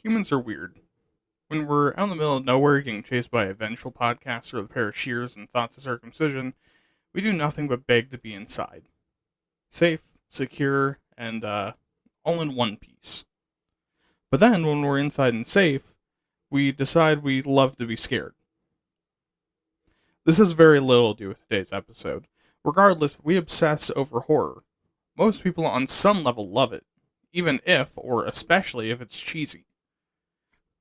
Humans are weird. When we're out in the middle of nowhere getting chased by a vengeful podcaster with a pair of shears and thoughts of circumcision, we do nothing but beg to be inside. Safe, secure, and all in one piece. But then, when we're inside and safe, we decide we love to be scared. This has very little to do with today's episode. Regardless, we obsess over horror. Most people on some level love it, even if, or especially if it's cheesy.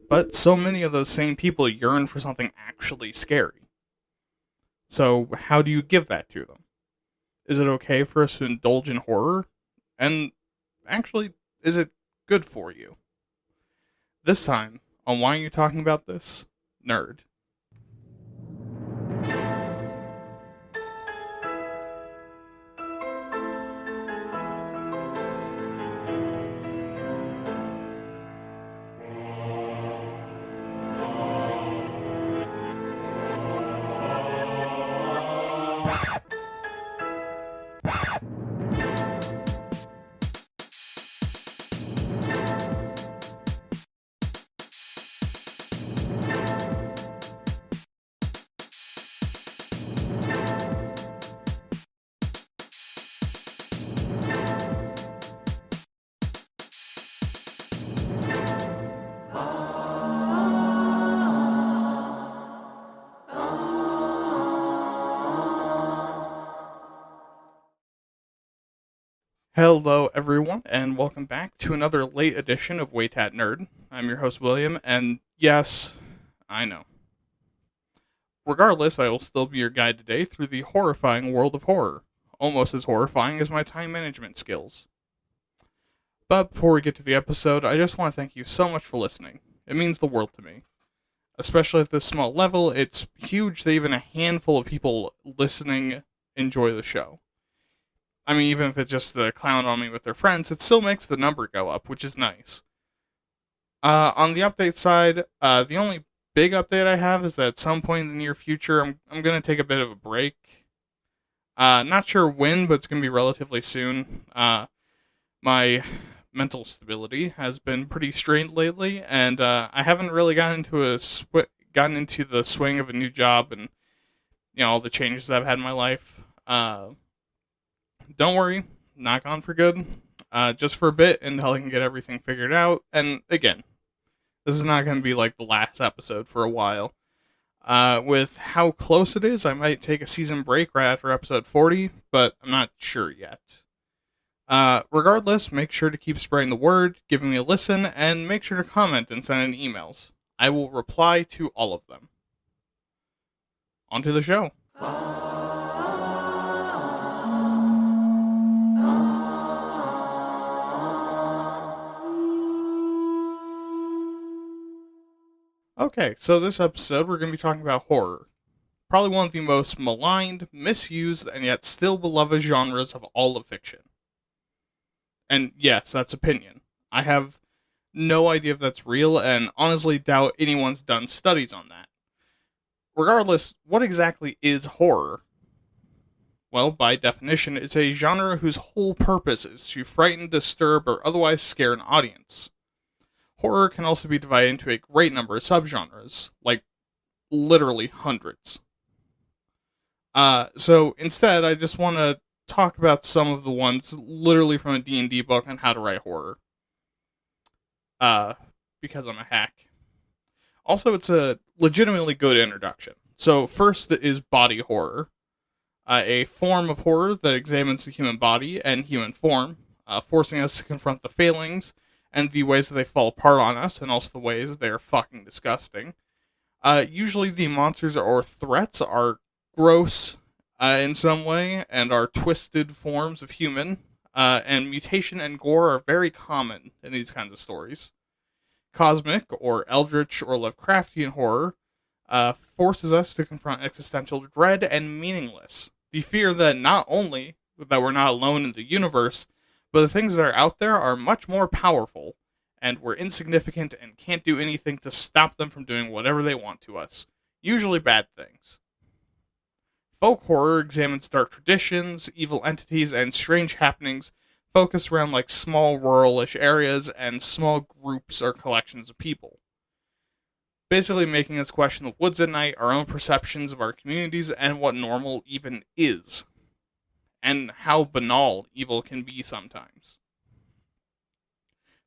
But so many of those same people yearn for something actually scary. So, how do you give that to them? Is it okay for us to indulge in horror? And actually, is it good for you? This time, on Why Are You Talking About This? Nerd. Hello, everyone, and welcome back to another late edition of Wait at Nerd. I'm your host, William, and yes, I know. Regardless, I will still be your guide today through the horrifying world of horror, almost as horrifying as my time management skills. But before we get to the episode, I just want to thank you so much for listening. It means the world to me. Especially at this small level, it's huge that even a handful of people listening enjoy the show. I mean, even if it's just the clown on me with their friends, it still makes the number go up, which is nice. On the update side, the only big update I have is that at some point in the near future, I'm going to take a bit of a break. Not sure when, but it's going to be relatively soon. My mental stability has been pretty strained lately, and I haven't really gotten into the swing of a new job and all the changes that I've had in my life. Don't worry, not gone for good. Just for a bit until I can get everything figured out. And again, this is not going to be like the last episode for a while. With how close it is, I might take a season break right after episode 40, but I'm not sure yet. Regardless, make sure to keep spreading the word, giving me a listen, and make sure to comment and send in emails. I will reply to all of them. On to the show. Okay, so this episode we're going to be talking about horror. Probably one of the most maligned, misused, and yet still beloved genres of all of fiction. And yes, that's opinion. I have no idea if that's real, and honestly doubt anyone's done studies on that. Regardless, what exactly is horror? Well, by definition, it's a genre whose whole purpose is to frighten, disturb, or otherwise scare an audience. Horror can also be divided into a great number of subgenres, like literally hundreds. So instead, I just want to talk about some of the ones literally from a D&D book on how to write horror. Because I'm a hack. Also, it's a legitimately good introduction. So first is body horror, a form of horror that examines the human body and human form, forcing us to confront the failings and the ways that they fall apart on us, and also the ways that they are fucking disgusting. Usually the monsters or threats are gross in some way, and are twisted forms of human, and mutation and gore are very common in these kinds of stories. Cosmic, or eldritch, or Lovecraftian horror forces us to confront existential dread and meaningless. The fear that not only that we're not alone in the universe, but the things that are out there are much more powerful, and we're insignificant and can't do anything to stop them from doing whatever they want to us. Usually bad things. Folk horror examines dark traditions, evil entities, and strange happenings focused around like small ruralish areas and small groups or collections of people, basically making us question the woods at night, our own perceptions of our communities, and what normal even is, and how banal evil can be sometimes.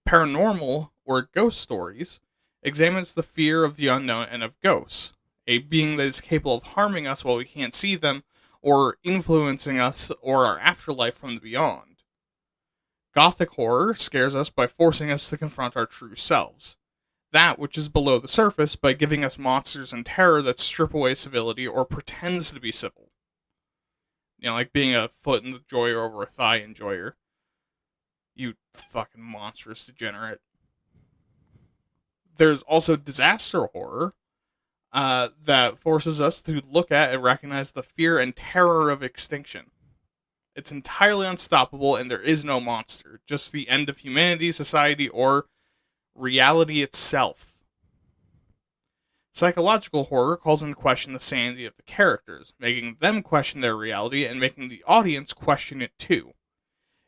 Paranormal, or ghost stories, examines the fear of the unknown and of ghosts, a being that is capable of harming us while we can't see them, or influencing us or our afterlife from the beyond. Gothic horror scares us by forcing us to confront our true selves, that which is below the surface, by giving us monsters and terror that strip away civility or pretends to be civil. Like being a foot in the joyer over a thigh enjoyer. You fucking monstrous degenerate. There's also disaster horror, that forces us to look at and recognize the fear and terror of extinction. It's entirely unstoppable, and there is no monster, just the end of humanity, society, or reality itself. Psychological horror calls into question the sanity of the characters, making them question their reality and making the audience question it too.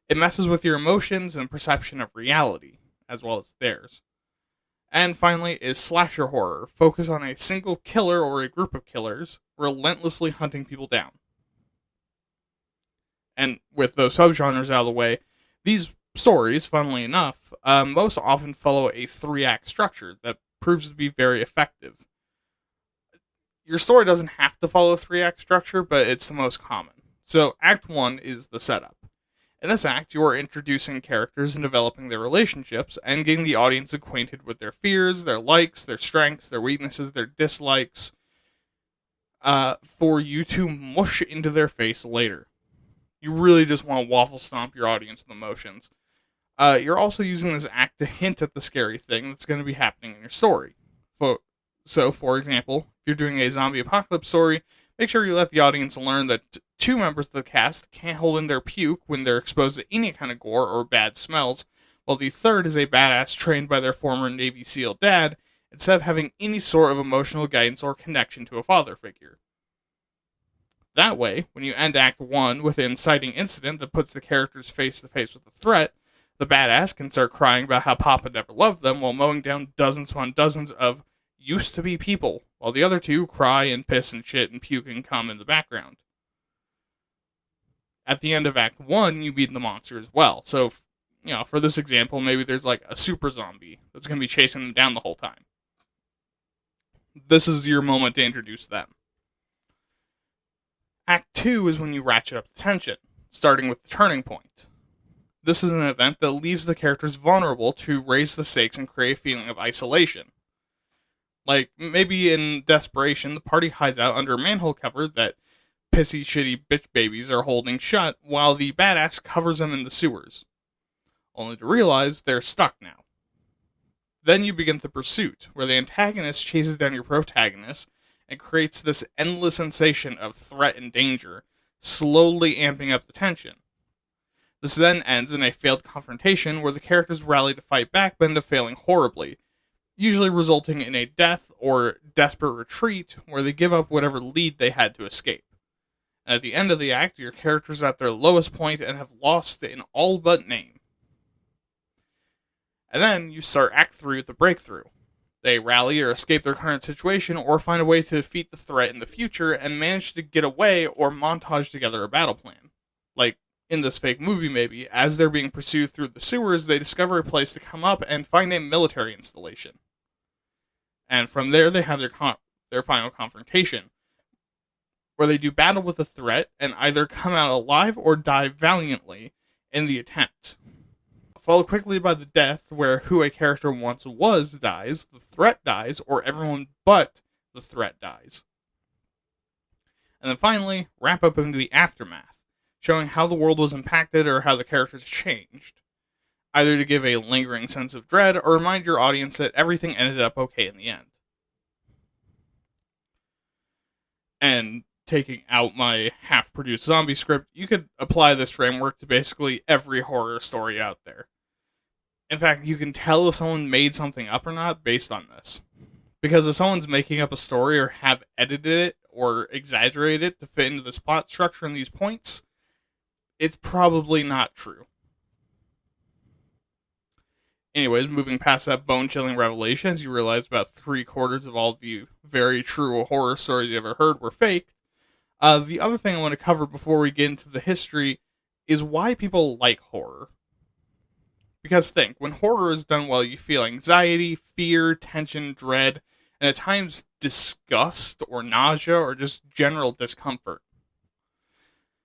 It messes with your emotions and perception of reality, as well as theirs. And finally is slasher horror, focused on a single killer or a group of killers, relentlessly hunting people down. And with those subgenres out of the way, these stories, funnily enough, most often follow a 3-act structure that proves to be very effective. Your story doesn't have to follow a 3-act structure, but it's the most common. So Act 1 is the setup. In this act, you are introducing characters and developing their relationships, and getting the audience acquainted with their fears, their likes, their strengths, their weaknesses, their dislikes, for you to mush into their face later. You really just want to waffle stomp your audience with emotions. You're also using this act to hint at the scary thing that's going to be happening in your story. So, for example, if you're doing a zombie apocalypse story, make sure you let the audience learn that 2 members of the cast can't hold in their puke when they're exposed to any kind of gore or bad smells, while the third is a badass trained by their former Navy SEAL dad, instead of having any sort of emotional guidance or connection to a father figure. That way, when you end Act 1 with an inciting incident that puts the characters face to face with the threat, the badass can start crying about how Papa never loved them while mowing down dozens upon dozens of used-to-be people, while the other 2 cry and piss and shit and puke and cum in the background. At the end of Act 1, you beat the monster as well. So, for this example, maybe there's like a super zombie that's going to be chasing them down the whole time. This is your moment to introduce them. Act 2 is when you ratchet up the tension, starting with the turning point. This is an event that leaves the characters vulnerable to raise the stakes and create a feeling of isolation. Like, maybe in desperation, the party hides out under a manhole cover that pissy shitty bitch babies are holding shut, while the badass covers them in the sewers, only to realize they're stuck now. Then you begin the pursuit, where the antagonist chases down your protagonist and creates this endless sensation of threat and danger, slowly amping up the tension. This then ends in a failed confrontation where the characters rally to fight back but end up failing horribly, usually resulting in a death or desperate retreat where they give up whatever lead they had to escape. And at the end of the act, your characters are at their lowest point and have lost in all but name. And then you start Act 3 with the breakthrough. They rally or escape their current situation or find a way to defeat the threat in the future and manage to get away or montage together a battle plan. Like in this fake movie maybe, as they're being pursued through the sewers, they discover a place to come up and find a military installation. And from there they have their final confrontation, where they do battle with the threat and either come out alive or die valiantly in the attempt. Followed quickly by the death, where who a character once was dies, the threat dies, or everyone but the threat dies. And then finally, wrap up into the aftermath, showing how the world was impacted or how the characters changed, either to give a lingering sense of dread or remind your audience that everything ended up okay in the end. And taking out my half-produced zombie script, you could apply this framework to basically every horror story out there. In fact, you can tell if someone made something up or not based on this. Because if someone's making up a story or have edited it or exaggerated it to fit into the plot structure and these points, it's probably not true. Anyways, moving past that bone-chilling revelation, as you realize about 3/4 of all the very true horror stories you ever heard were fake. The other thing I want to cover before we get into the history is why people like horror. Because think, when horror is done well, you feel anxiety, fear, tension, dread, and at times disgust or nausea or just general discomfort.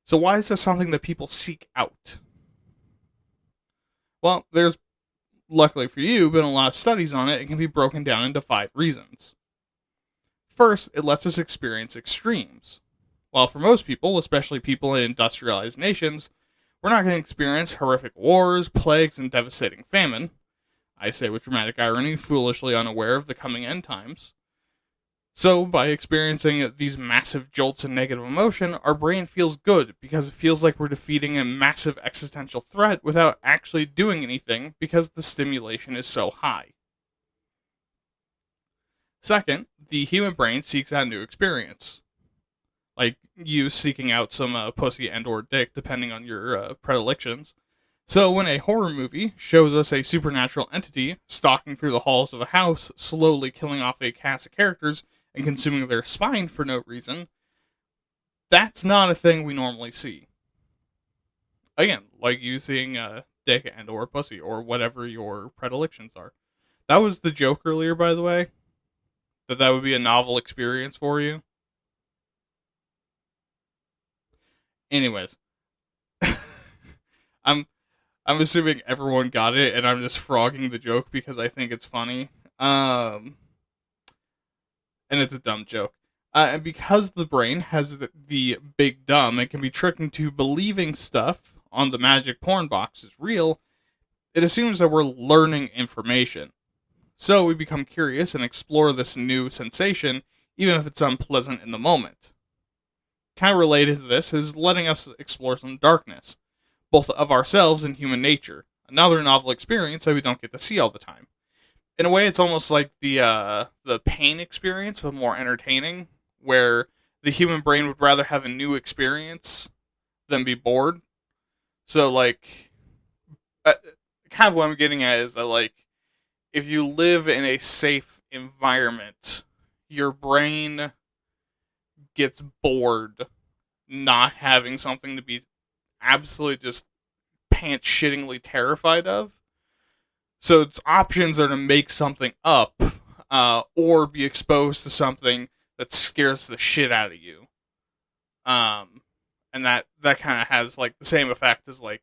So why is this something that people seek out? Well, there's, luckily for you, been a lot of studies on it. It can be broken down into 5 reasons. First, it lets us experience extremes. While for most people, especially people in industrialized nations, we're not going to experience horrific wars, plagues, and devastating famine. I say with dramatic irony, foolishly unaware of the coming end times. So, by experiencing these massive jolts of negative emotion, our brain feels good because it feels like we're defeating a massive existential threat without actually doing anything because the stimulation is so high. Second, the human brain seeks out new experience. Like you seeking out some pussy and or dick, depending on your predilections. So when a horror movie shows us a supernatural entity stalking through the halls of a house, slowly killing off a cast of characters and consuming their spine for no reason, that's not a thing we normally see. Again, like you seeing dick and or pussy, or whatever your predilections are. That was the joke earlier, by the way. That would be a novel experience for you. Anyways, I'm assuming everyone got it, and I'm just frogging the joke because I think it's funny. And it's a dumb joke. And because the brain has the big dumb, it can be tricked into believing stuff on the magic porn box is real. It assumes that we're learning information. So we become curious and explore this new sensation, even if it's unpleasant in the moment. Kind of related to this is letting us explore some darkness, both of ourselves and human nature. Another novel experience that we don't get to see all the time. In a way, it's almost like the pain experience, but more entertaining, where the human brain would rather have a new experience than be bored. So, like, kind of what I'm getting at is that, like, if you live in a safe environment, your brain gets bored not having something to be absolutely just pants shittingly terrified of. So its options are to make something up, or be exposed to something that scares the shit out of you. And that kind of has like the same effect as like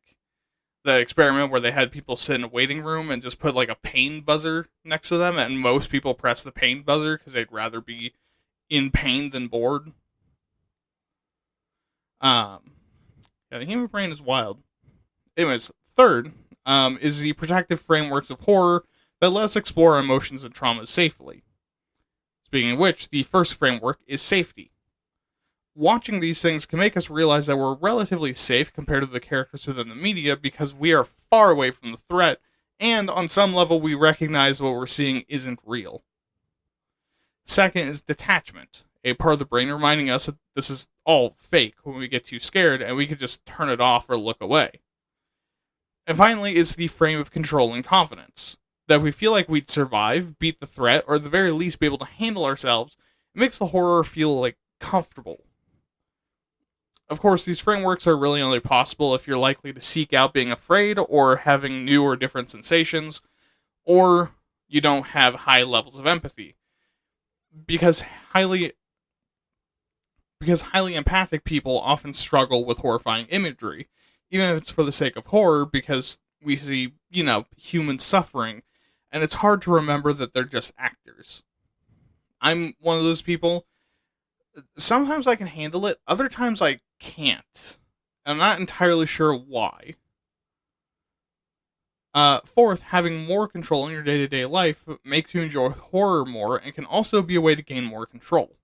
that experiment where they had people sit in a waiting room and just put like a pain buzzer next to them, and most people press the pain buzzer because they'd rather be in pain than bored. Yeah, the human brain is wild. Anyways, third is the protective frameworks of horror that let us explore our emotions and traumas safely. Speaking of which, the first framework is safety. Watching these things can make us realize that we're relatively safe compared to the characters within the media because we are far away from the threat, and on some level we recognize what we're seeing isn't real. Second is detachment, a part of the brain reminding us that this is all fake when we get too scared and we could just turn it off or look away. And finally is the frame of control and confidence, that if we feel like we'd survive, beat the threat, or at the very least be able to handle ourselves, it makes the horror feel like comfortable. Of course, these frameworks are really only possible if you're likely to seek out being afraid or having new or different sensations, or you don't have high levels of empathy. Because highly empathic people often struggle with horrifying imagery, even if it's for the sake of horror, because we see, human suffering, and it's hard to remember that they're just actors. I'm one of those people. Sometimes I can handle it, other times I can't. I'm not entirely sure why. Fourth, having more control in your day-to-day life makes you enjoy horror more and can also be a way to gain more control.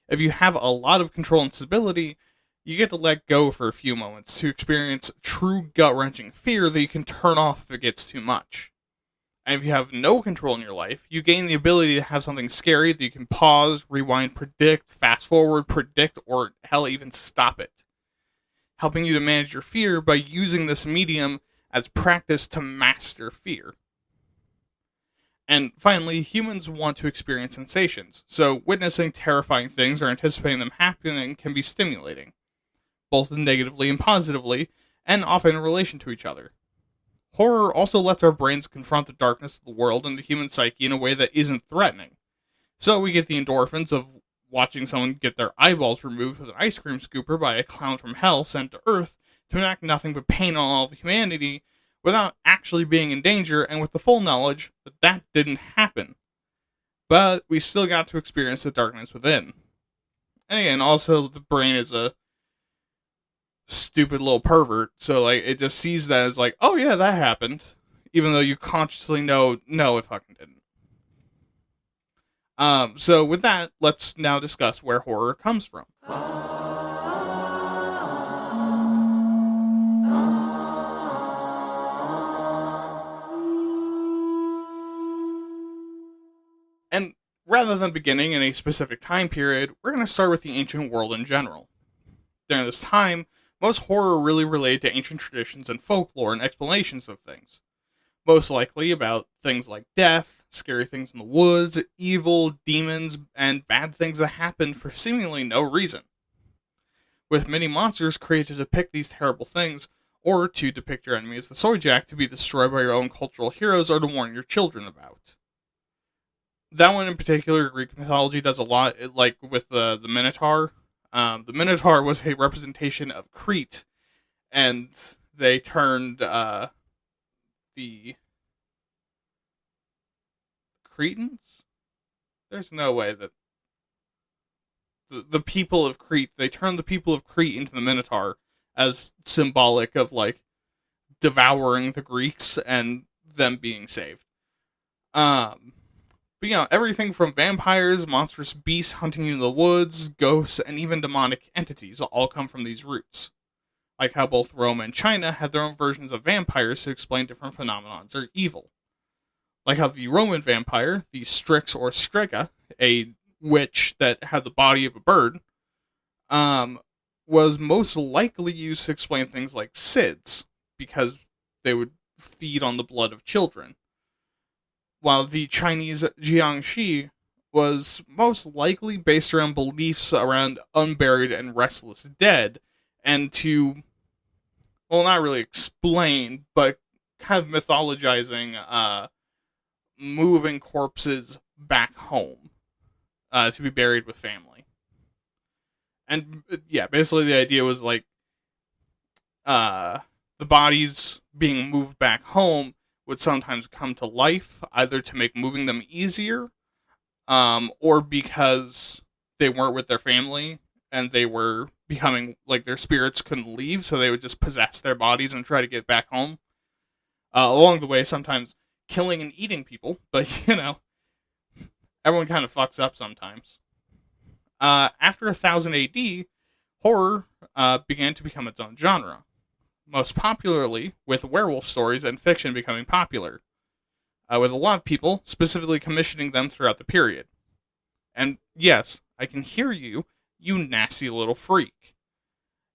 If you have a lot of control and stability, you get to let go for a few moments to experience true gut-wrenching fear that you can turn off if it gets too much. And if you have no control in your life, you gain the ability to have something scary that you can pause, rewind, predict, fast forward, predict, or hell, even stop it. Helping you to manage your fear by using this medium as practice to master fear. And finally, humans want to experience sensations, so witnessing terrifying things or anticipating them happening can be stimulating, both negatively and positively, and often in relation to each other. Horror also lets our brains confront the darkness of the world and the human psyche in a way that isn't threatening. So we get the endorphins of watching someone get their eyeballs removed with an ice cream scooper by a clown from hell sent to Earth to enact nothing but pain on all of humanity without actually being in danger and with the full knowledge that that didn't happen. But we still got to experience the darkness within. And again, also the brain is a stupid little pervert, so like it just sees that as like, oh yeah, that happened, even though you consciously know, no, it fucking didn't. So with that, let's now discuss where horror comes from. And rather than beginning in a specific time period, we're going to start with the ancient world in general. During this time, most horror really related to ancient traditions and folklore and explanations of things. Most likely about things like death, scary things in the woods, evil, demons, and bad things that happen for seemingly no reason. With many monsters created to depict these terrible things, or to depict your enemy as the Soyjak to be destroyed by your own cultural heroes or to warn your children about. That one in particular, Greek mythology does a lot, like with the Minotaur. The Minotaur was a representation of Crete, and they turned the Cretans? There's no way that the people of Crete, they turned the people of Crete into the Minotaur as symbolic of like devouring the Greeks and them being saved. But everything from vampires, monstrous beasts hunting you in the woods, ghosts, and even demonic entities all come from these roots. Like how both Rome and China had their own versions of vampires to explain different phenomenons or evil. Like how the Roman vampire, the Strix or Strega, a witch that had the body of a bird, was most likely used to explain things like SIDS, because they would feed on the blood of children. While the Chinese Jiangxi was most likely based around beliefs around unburied and restless dead, and to, well, not really explain, but kind of mythologizing moving corpses back home to be buried with family. And yeah, basically the idea was like the bodies being moved back home would sometimes come to life, either to make moving them easier, or because they weren't with their family and they were becoming, like, their spirits couldn't leave, so they would just possess their bodies and try to get back home. Along the way, sometimes killing and eating people, but, everyone kind of fucks up sometimes. After 1000 AD, horror began to become its own genre. Most popularly with werewolf stories and fiction becoming popular, with a lot of people specifically commissioning them throughout the period. And yes, I can hear you, you nasty little freak.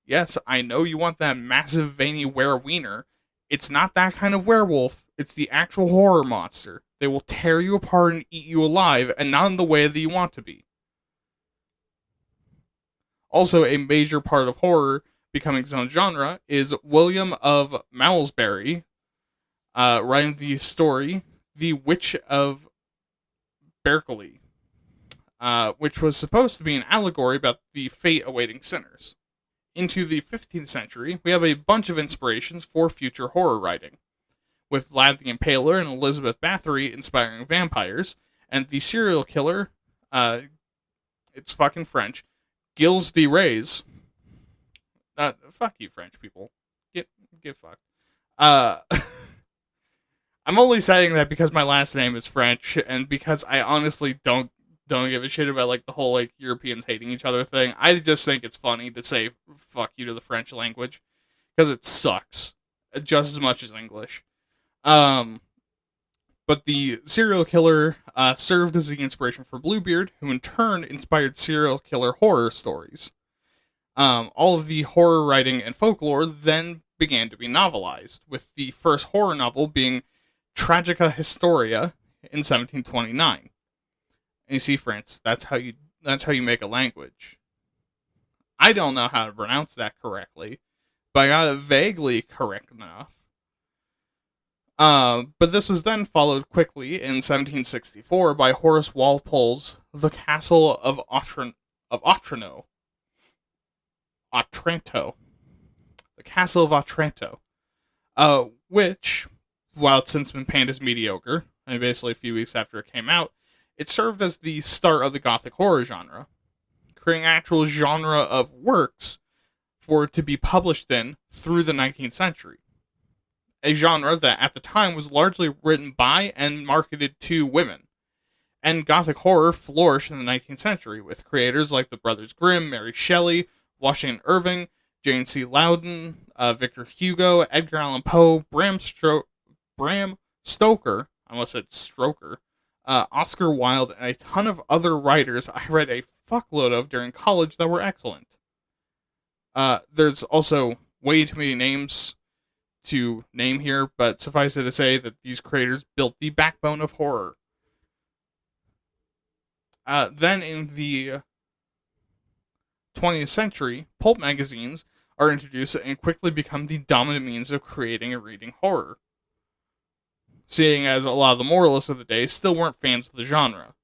Yes, I know you want that massive veiny were-wiener. It's not that kind of werewolf, it's the actual horror monster. They will tear you apart and eat you alive, and not in the way that you want to be. Also, a major part of horror becoming its own genre is William of Malmesbury writing the story The Witch of Berkeley, which was supposed to be an allegory about the fate awaiting sinners. Into the 15th century, we have a bunch of inspirations for future horror writing, with Vlad the Impaler and Elizabeth Bathory inspiring vampires, and the serial killer, it's fucking French, Gilles de Rais. Fuck you, French people. Get fucked. I'm only saying that because my last name is French, and because I honestly don't give a shit about like the whole like Europeans hating each other thing. I just think it's funny to say fuck you to the French language because it sucks just as much as English. But the serial killer served as the inspiration for Bluebeard, who in turn inspired serial killer horror stories. All of the horror writing and folklore then began to be novelized, with the first horror novel being Tragica Historia in 1729. And you see, France, that's how you make a language. I don't know how to pronounce that correctly, but I got it vaguely correct enough. But this was then followed quickly in 1764 by Horace Walpole's The Castle of Otranto. The Castle of Otranto. Which, while it's since been panned as mediocre, and basically a few weeks after it came out, it served as the start of the Gothic horror genre, creating an actual genre of works for it to be published in through the 19th century. A genre that at the time was largely written by and marketed to women. And Gothic horror flourished in the 19th century with creators like the Brothers Grimm, Mary Shelley, Washington Irving, Jane C. Loudon, Victor Hugo, Edgar Allan Poe, Bram Stoker, I almost said Stroker, Oscar Wilde, and a ton of other writers I read a fuckload of during college that were excellent. There's also way too many names to name here, but suffice it to say that these creators built the backbone of horror. Then in the 20th century, pulp magazines are introduced and quickly become the dominant means of creating and reading horror, seeing as a lot of the moralists of the day still weren't fans of the genre.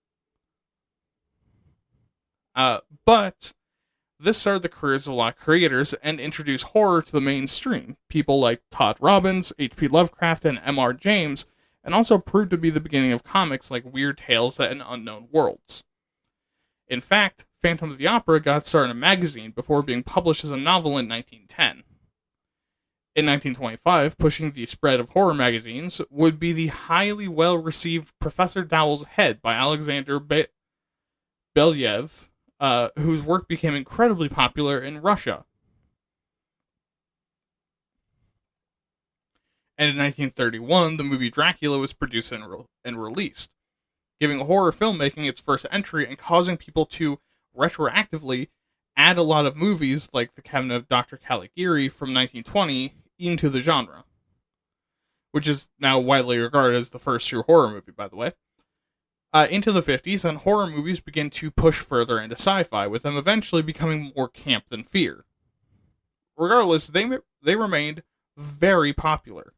But this started the careers of a lot of creators and introduced horror to the mainstream. People like Todd Robbins, H.P. Lovecraft, and M.R. James, and also proved to be the beginning of comics like Weird Tales and Unknown Worlds. In fact, Phantom of the Opera got started in a magazine before being published as a novel in 1910. In 1925, pushing the spread of horror magazines would be the highly well-received Professor Dowell's Head by Alexander Belyaev, whose work became incredibly popular in Russia. And in 1931, the movie Dracula was produced and released, giving horror filmmaking its first entry and causing people to retroactively add a lot of movies like The Cabinet of Dr. Caligari from 1920 into the genre, which is now widely regarded as the first true horror movie, by the way. Into the 50s, and horror movies began to push further into sci-fi, with them eventually becoming more camp than fear. Regardless, they remained very popular.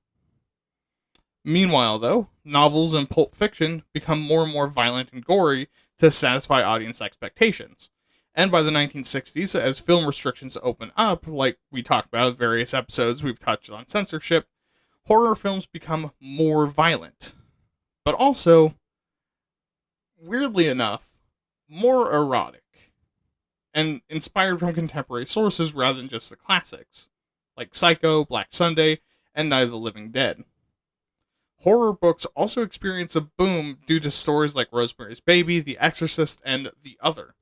Meanwhile, though, novels and pulp fiction become more and more violent and gory to satisfy audience expectations. And by the 1960s, as film restrictions open up, like we talked about in various episodes, we've touched on censorship, horror films become more violent. But also, weirdly enough, more erotic, and inspired from contemporary sources rather than just the classics, like Psycho, Black Sunday, and Night of the Living Dead. Horror books also experience a boom due to stories like Rosemary's Baby, The Exorcist, and The Other.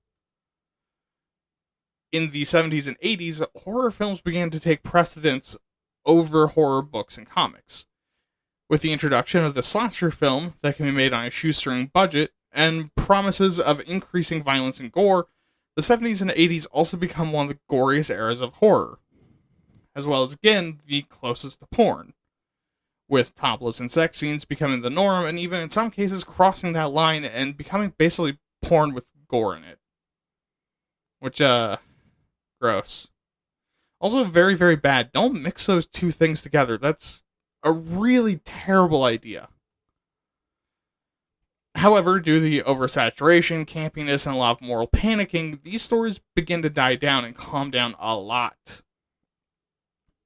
In the 70s and 80s, horror films began to take precedence over horror books and comics, with the introduction of the slasher film that can be made on a shoestring budget and promises of increasing violence and gore. The 70s and 80s also become one of the goriest eras of horror, as well as, again, the closest to porn, with topless and sex scenes becoming the norm, and even in some cases crossing that line and becoming basically porn with gore in it. Which, gross. Also very, very bad. Don't mix those two things together. That's a really terrible idea. However, due to the oversaturation, campiness, and a lot of moral panicking, these stories begin to die down and calm down a lot.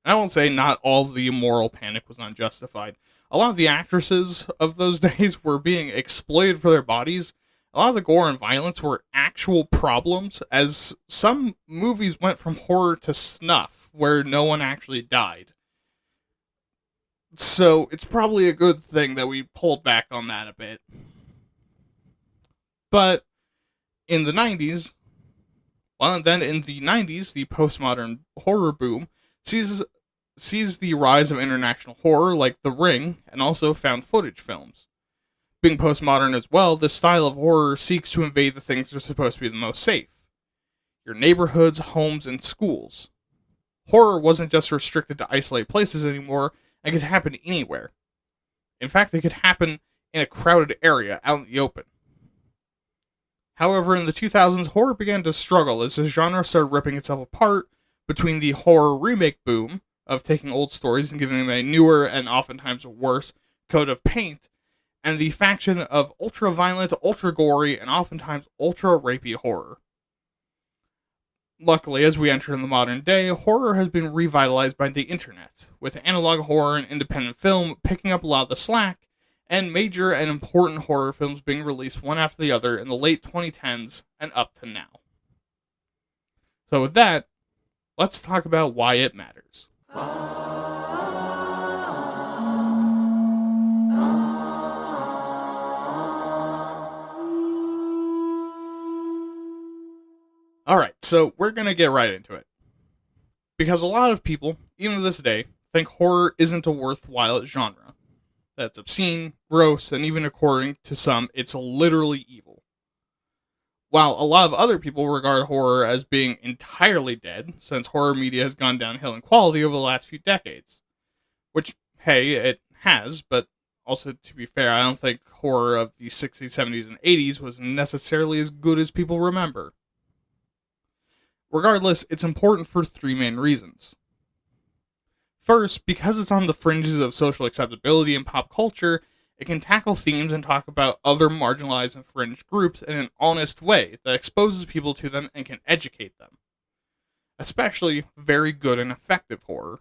I won't say not all of the moral panic was unjustified. A lot of the actresses of those days were being exploited for their bodies. A lot of the gore and violence were actual problems, as some movies went from horror to snuff, where no one actually died. So, it's probably a good thing that we pulled back on that a bit. But, in the 90s, the postmodern horror boom sees the rise of international horror like The Ring, and also found footage films. Being postmodern as well, this style of horror seeks to invade the things that are supposed to be the most safe. Your neighborhoods, homes, and schools. Horror wasn't just restricted to isolated places anymore, and could happen anywhere. In fact, it could happen in a crowded area out in the open. However, in the 2000s, horror began to struggle as the genre started ripping itself apart between the horror remake boom of taking old stories and giving them a newer and oftentimes worse coat of paint, and the faction of ultra-violent, ultra-gory, and oftentimes ultra-rapey horror. Luckily, as we enter in the modern day, horror has been revitalized by the internet, with analog horror and independent film picking up a lot of the slack, and major and important horror films being released one after the other in the late 2010s and up to now. So with that, let's talk about why it matters. Alright, so we're gonna get right into it. Because a lot of people, even to this day, think horror isn't a worthwhile genre. That's obscene, gross, and even according to some, it's literally evil. While a lot of other people regard horror as being entirely dead, since horror media has gone downhill in quality over the last few decades. Which, hey, it has, but also, to be fair, I don't think horror of the 60s, 70s, and 80s was necessarily as good as people remember. Regardless, it's important for three main reasons. First, because it's on the fringes of social acceptability and pop culture, it can tackle themes and talk about other marginalized and fringe groups in an honest way that exposes people to them and can educate them. Especially very good and effective horror.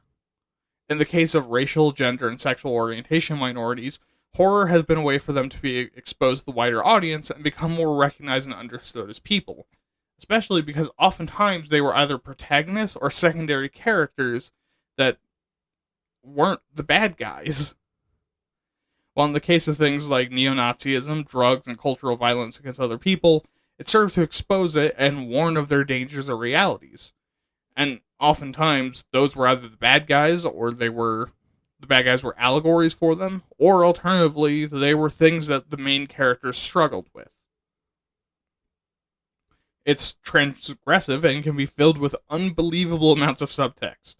In the case of racial, gender, and sexual orientation minorities, horror has been a way for them to be exposed to the wider audience and become more recognized and understood as people. Especially because oftentimes they were either protagonists or secondary characters that weren't the bad guys. While in the case of things like neo-Nazism, drugs, and cultural violence against other people, it served to expose it and warn of their dangers or realities. And oftentimes, those were either the bad guys, or the bad guys were allegories for them, or alternatively, they were things that the main characters struggled with. It's transgressive and can be filled with unbelievable amounts of subtext.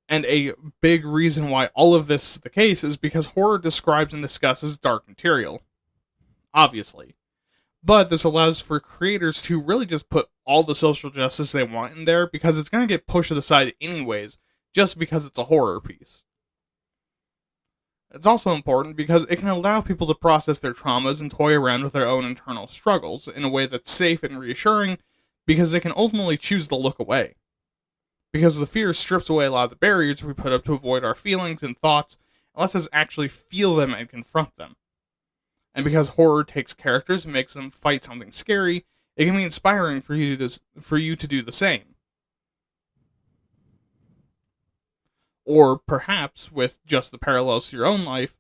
And a big reason why all of this is the case is because horror describes and discusses dark material. Obviously. But this allows for creators to really just put all the social justice they want in there because it's going to get pushed to the side anyways, just because it's a horror piece. It's also important because it can allow people to process their traumas and toy around with their own internal struggles in a way that's safe and reassuring because they can ultimately choose to look away. Because the fear strips away a lot of the barriers we put up to avoid our feelings and thoughts and lets us actually feel them and confront them. And because horror takes characters and makes them fight something scary, it can be inspiring for you to do the same. Or perhaps, with just the parallels to your own life,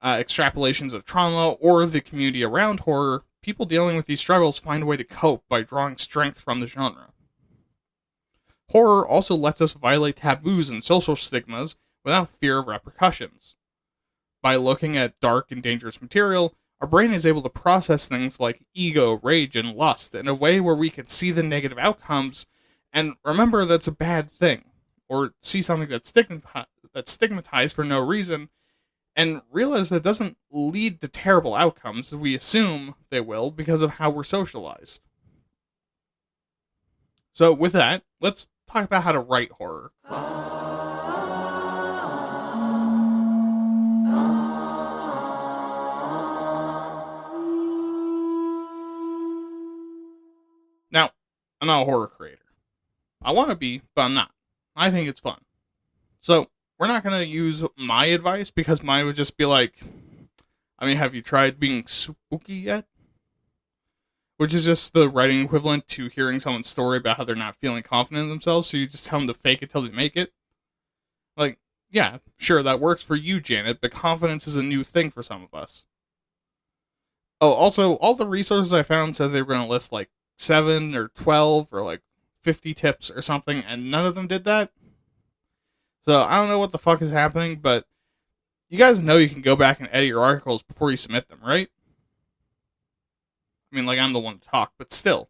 extrapolations of trauma, or the community around horror, people dealing with these struggles find a way to cope by drawing strength from the genre. Horror also lets us violate taboos and social stigmas without fear of repercussions. By looking at dark and dangerous material, our brain is able to process things like ego, rage, and lust in a way where we can see the negative outcomes and remember that's a bad thing. Or see something that's stigmatized for no reason, and realize that doesn't lead to terrible outcomes we assume they will because of how we're socialized. So with that, let's talk about how to write horror. Now, I'm not a horror creator. I want to be, but I'm not. I think it's fun. So, we're not going to use my advice because mine would just be like, have you tried being spooky yet? Which is just the writing equivalent to hearing someone's story about how they're not feeling confident in themselves, so you just tell them to fake it till they make it. Like, yeah, sure, that works for you, Janet, but confidence is a new thing for some of us. Oh, also, all the resources I found said they were going to list like 7 or 12 or like 50 tips or something, and none of them did that. So I don't know what the fuck is happening, but you guys know you can go back and edit your articles before you submit them, right? I'm the one to talk, but still.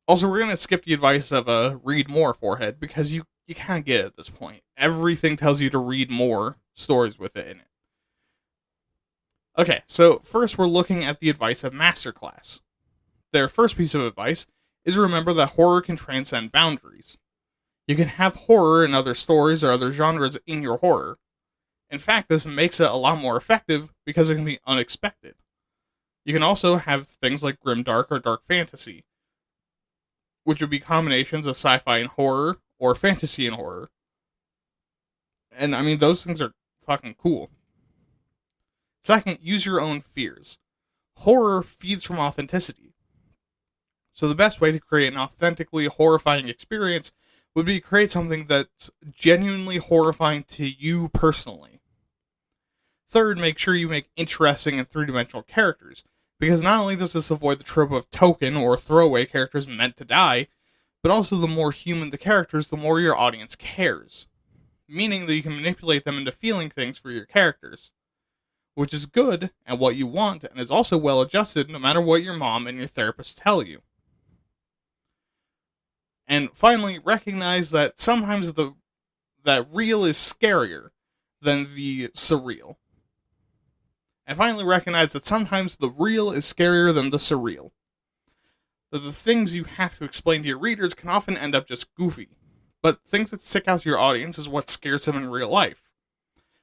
Also, we're going to skip the advice of a read more forehead, because you kind of get it at this point. Everything tells you to read more stories with it in it. Okay, so first we're looking at the advice of Masterclass. Their first piece of advice is remember that horror can transcend boundaries. You can have horror in other stories or other genres in your horror. In fact, this makes it a lot more effective because it can be unexpected. You can also have things like grimdark or dark fantasy, which would be combinations of sci-fi and horror, or fantasy and horror. And I mean, those things are fucking cool. Second, use your own fears. Horror feeds from authenticity. So the best way to create an authentically horrifying experience would be to create something that's genuinely horrifying to you personally. Third, make sure you make interesting and three-dimensional characters, because not only does this avoid the trope of token or throwaway characters meant to die, but also the more human the characters, the more your audience cares. Meaning that you can manipulate them into feeling things for your characters. Which is good and what you want, and is also well adjusted no matter what your mom and your therapist tell you. And finally, recognize that sometimes that real is scarier than the surreal. And finally, recognize that sometimes the real is scarier than the surreal. That the things you have to explain to your readers can often end up just goofy, but things that stick out to your audience is what scares them in real life.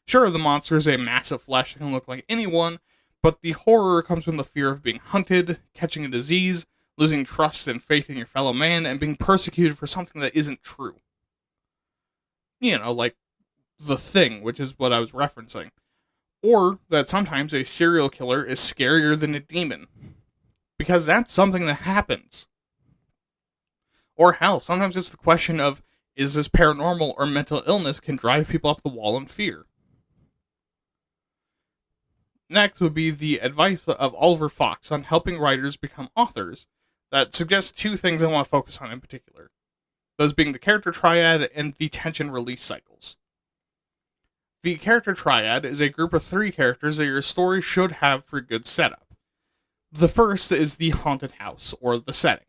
Sure, the monster is a massive flesh that can look like anyone, but the horror comes from the fear of being hunted, catching a disease, losing trust and faith in your fellow man, and being persecuted for something that isn't true. You know, like The Thing, which is what I was referencing. Or that sometimes a serial killer is scarier than a demon. Because that's something that happens. Or hell, sometimes it's the question of, is this paranormal or mental illness can drive people up the wall in fear? Next would be the advice of Oliver Fox on helping writers become authors that suggests two things I want to focus on in particular. Those being the character triad and the tension release cycles. The character triad is a group of 3 characters that your story should have for good setup. The first is the haunted house, or the setting.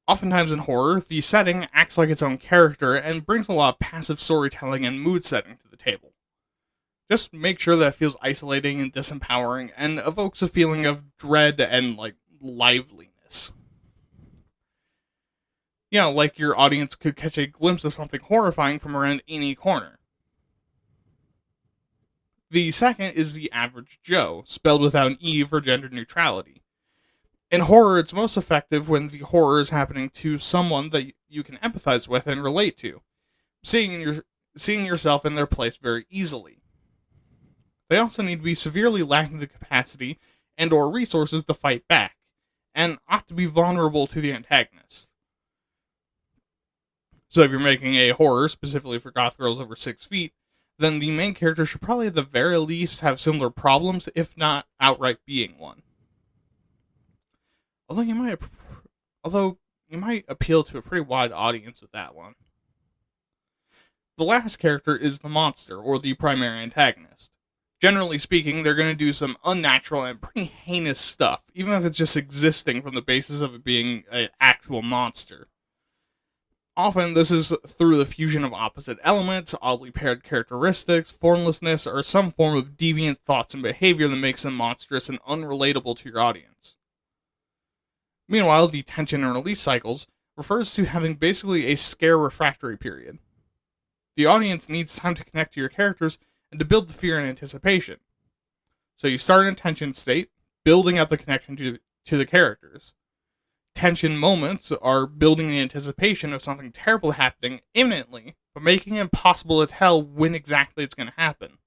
Oftentimes in horror, the setting acts like its own character and brings a lot of passive storytelling and mood setting to the table. Just make sure that it feels isolating and disempowering and evokes a feeling of dread and, liveliness. You know, like your audience could catch a glimpse of something horrifying from around any corner. The second is the average Joe, spelled without an E for gender neutrality. In horror, it's most effective when the horror is happening to someone that you can empathize with and relate to, seeing yourself in their place very easily. They also need to be severely lacking the capacity and or resources to fight back, and ought to be vulnerable to the antagonist. So if you're making a horror specifically for goth girls over 6 feet, then the main character should probably at the very least have similar problems, if not outright being one. Although you might appeal to a pretty wide audience with that one. The last character is the monster, or the primary antagonist. Generally speaking, they're going to do some unnatural and pretty heinous stuff, even if it's just existing from the basis of it being an actual monster. Often, this is through the fusion of opposite elements, oddly paired characteristics, formlessness, or some form of deviant thoughts and behavior that makes them monstrous and unrelatable to your audience. Meanwhile, the tension and release cycles refers to having basically a scare refractory period. The audience needs time to connect to your characters and to build the fear and anticipation. So you start in a tension state, building up the connection to the characters. Tension moments are building the anticipation of something terrible happening imminently, but making it impossible to tell when exactly it's going to happen.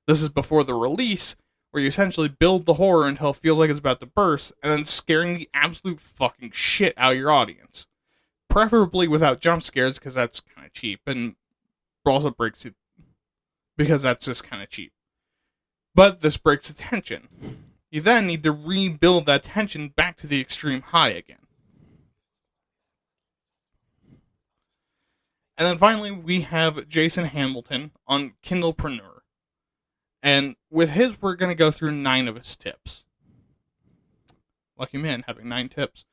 This is before the release, where you essentially build the horror until it feels like it's about to burst, and then scaring the absolute fucking shit out of your audience. Preferably without jump scares, because that's kind of cheap, and also breaks it, because that's just kind of cheap. But this breaks the tension. You then need to rebuild that tension back to the extreme high again. And then finally, we have Jason Hamilton on Kindlepreneur. And with his, we're going to go through 9 of his tips. Lucky man, having 9 tips.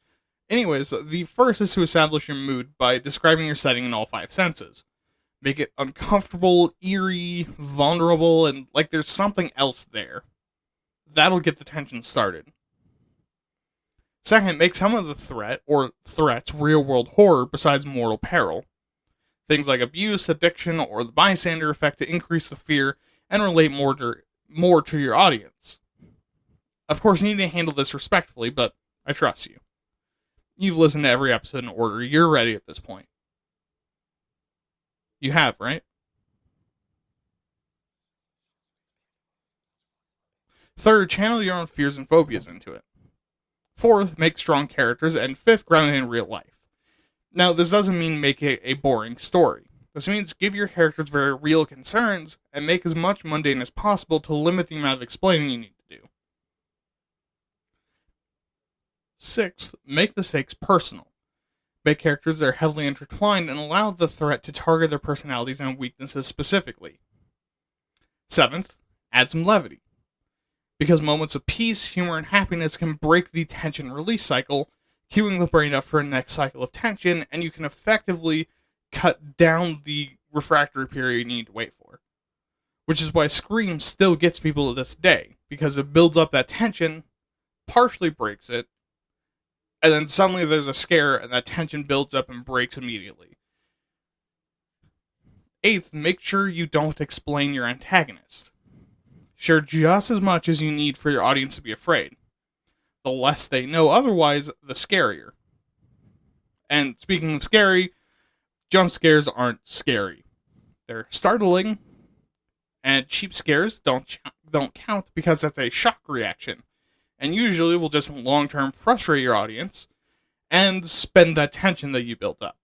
Anyways, the first is to establish your mood by describing your setting in all 5 senses. Make it uncomfortable, eerie, vulnerable, and like there's something else there. That'll get the tension started. Second, make some of the threat or threats real-world horror besides mortal peril. Things like abuse, addiction, or the bystander effect to increase the fear and relate more to your audience. Of course, you need to handle this respectfully, but I trust you. You've listened to every episode in order. You're ready at this point. You have, right? Third, channel your own fears and phobias into it. Fourth, make strong characters. And fifth, ground it in real life. Now, this doesn't mean make it a boring story. This means give your characters very real concerns and make as much mundane as possible to limit the amount of explaining you need to do. Sixth, make the stakes personal. Make characters that are heavily intertwined and allow the threat to target their personalities and weaknesses specifically. Seventh, add some levity. Because moments of peace, humor, and happiness can break the tension release cycle, queuing the brain up for a next cycle of tension, and you can effectively cut down the refractory period you need to wait for. Which is why Scream still gets people to this day, because it builds up that tension, partially breaks it, and then suddenly there's a scare, and that tension builds up and breaks immediately. Eighth, make sure you don't explain your antagonist. Share just as much as you need for your audience to be afraid. The less they know otherwise, the scarier. And speaking of scary, jump scares aren't scary. They're startling, and cheap scares don't count because that's a shock reaction, and usually will just long-term frustrate your audience and spend that tension that you built up.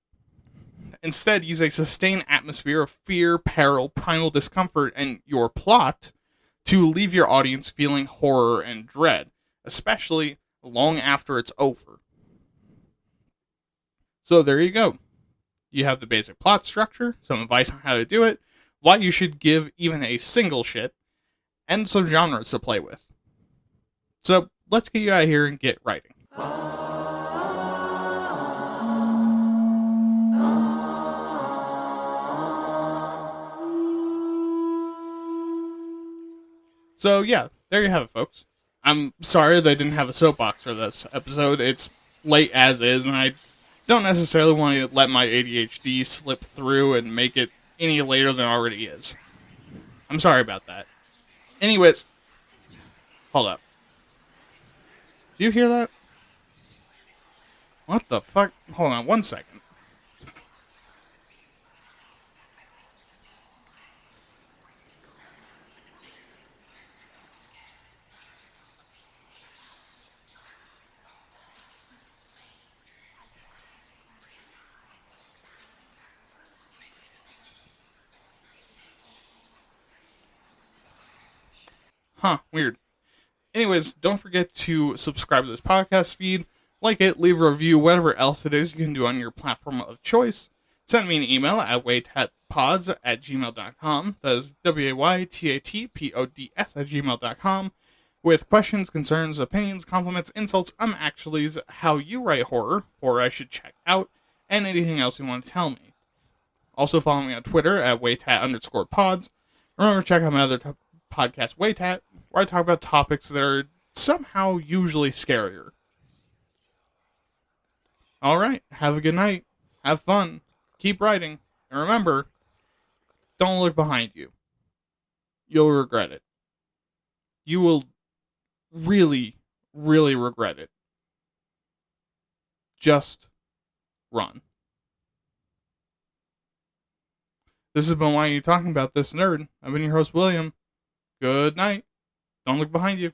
Instead, use a sustained atmosphere of fear, peril, primal discomfort, and your plot to leave your audience feeling horror and dread, especially long after it's over. So there you go. You have the basic plot structure, some advice on how to do it, why you should give even a single shit, and some genres to play with. So let's get you out of here and get writing. So yeah, there you have it, folks. I'm sorry that I didn't have a soapbox for this episode. It's late as is, and I don't necessarily want to let my ADHD slip through and make it any later than it already is. I'm sorry about that. Anyways, hold up. Do you hear that? What the fuck? Hold on 1 second. Huh, weird. Anyways, don't forget to subscribe to this podcast feed, like it, leave a review, whatever else it is you can do on your platform of choice. Send me an email at waytatpods@gmail.com. That is waytatpods@gmail.com with questions, concerns, opinions, compliments, insults, actually how you write horror I should check out, and anything else you want to tell me. Also follow me on Twitter at waytat_pods. Remember to check out my other podcast, Waytat, where I talk about topics that are somehow usually scarier. Alright, have a good night. Have fun. Keep writing. And remember, don't look behind you. You'll regret it. You will really, really regret it. Just run. This has been Why Are You Talking About This Nerd. I've been your host, William. Good night. Don't look behind you.